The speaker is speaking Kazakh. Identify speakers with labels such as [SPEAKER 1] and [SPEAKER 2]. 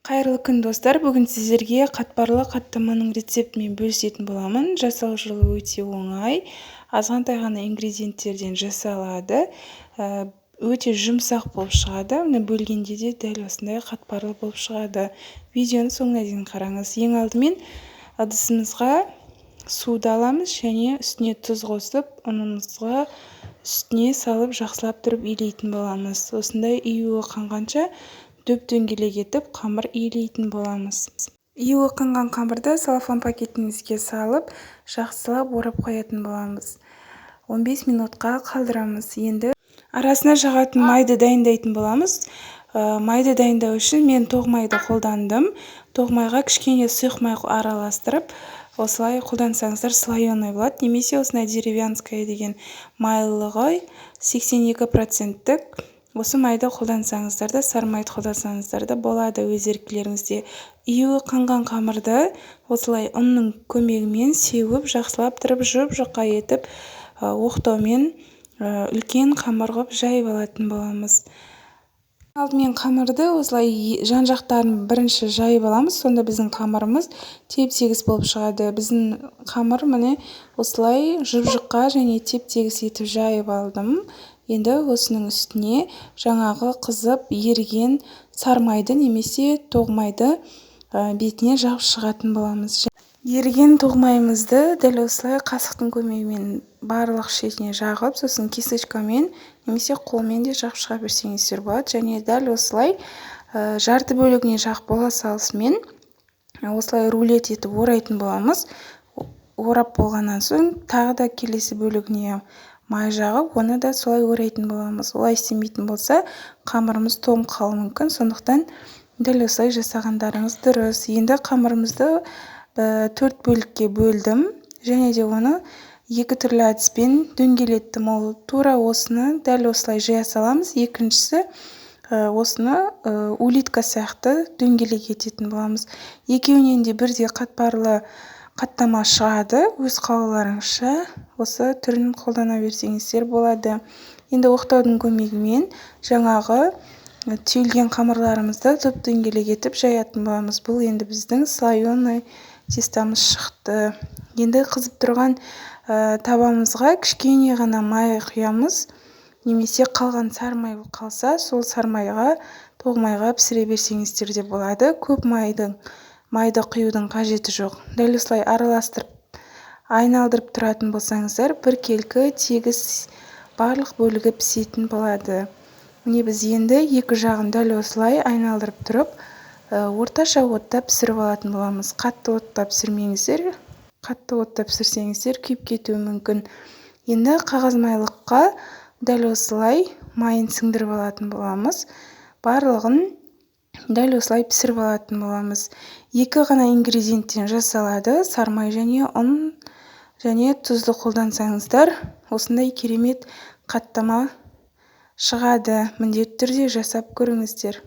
[SPEAKER 1] Қайырлы күн достар, бүгін сіздерге қатпарлы қаттаманың рецептімен бөлісетін боламын. Жасау жолы өте оңай, азғантай ғана ингредиенттерден жасалады. Өте жұмсақ болып шығады. Оны бөлгенде де дәл осындай қатпарлы болып шығады. Видеоны соңына дейін қараңыз. Ең алдымен ыдысымызға суды аламыз және үстіне тұз қосып, ұнымызға үстіне салып жақсылап тұрып илейтін боламыз. Осындай июі қанғанша дөп-дөңгелек етіп қамыр илейтін боламыз. Июі қанған қамырды салафан пакетімізге салып, жақсылап орап қоятын боламыз. 15 минутқа қалдырамыз. Енді арасына жағатын майды дайындайтын боламыз. Майды дайындау үшін мен тоқ майды қолдандым. Тоқ майға кішкене сұйық май араластырып, осылай қолдансаңыздар слоеный болады. Немесе осындай деревянская деген майлылығы 82%-тік. Осы майды қолдансаңыздар да, сары майды қолдансаңыздар да болады, өз еркілеріңізде. Июі қанған қамырды осылай ұнның көмегімен сеуіп, жақсылап тұрып, жұп-жұқа етіп, оқтаумен үлкен қамыр қылып жайып алатын боламыз. Алдымен қамырды осылай жан-жақтарын бірінші жайып аламыз, сонда біздің қамырымыз теп-тегіс болып шығады. Біздің қамыр міне осылай жұп-жұқа және теп-тегіс етіп жайып алдым. Енді осының үстіне жаңағы қызып еріген сары майды немесе тоқ майды бетіне жағып шығатын боламыз. Еріген тоқ майымызды дәл осылай қасықтың көмегімен барлық шетіне жағып, сосын кисточкамен немесе қолмен де жағып шыға берсеңіздер болады. Және дәл осылай жарты бөлігіне жағып бола салысымен осылай рулет етіп орайтын боламыз. Орап болғаннан соң тағы да келесі бөлігіне май жағып, оны да солай орайтын боламыз. Олай істемейтін болса, қамырымыз тоңып қалуы мүмкін, сондықтан дәл осылай жасағандарыңыз дұрыс. Енді қамырымызды 4 бөлікке бөлдім, және де оны екі түрлі әдіспен дөңгелеттім. Ол тура осыны дәл осылай жия саламыз. Екіншісі осыны улитка сияқты дөңгелек ететін боламыз. Екеуінен де бірдей қатпарлы қаттама шығады, өз қалауларыңызша осы түрін қолдана берсеңіздер болады. Енді оқтаудың көмегімен жаңағы түйілген қамырларымызды дөп-дөңгелек етіп жаятын боламыз. Бұл енді біздің слоеный тестамыз шықты. Енді қызып тұрған табамызға кішкене ғана май құямыз. Немесе қалған сары май қалса, сол сары майға, тоқ майға пісіре берсеңіздер де болады. Көп майды құюдың қажеті жоқ. Дәл осылай араластырып, айналдырып тұратын болсаңыздар, біркелкі тегіс барлық бөлігі пісетін болады. Міне біз енді екі жағын дәл осылай айналдырып тұрып, орташа отта пісіріп алатын боламыз. Қатты отта пісірмеңіздер. Қатты отта пісірсеңіздер күйіп кетуі мүмкін. Енді қағаз майлыққа дәл осылай майын сіңдіріп алатын боламыз. Барлығын дәл осылай пісіріп алатын боламыз. Екі ғана ингредиенттен жасалады, сары май және ұн және тұзды қолдансаңыздар, осындай керемет қаттама шығады. Міндетті түрде жасап көріңіздер.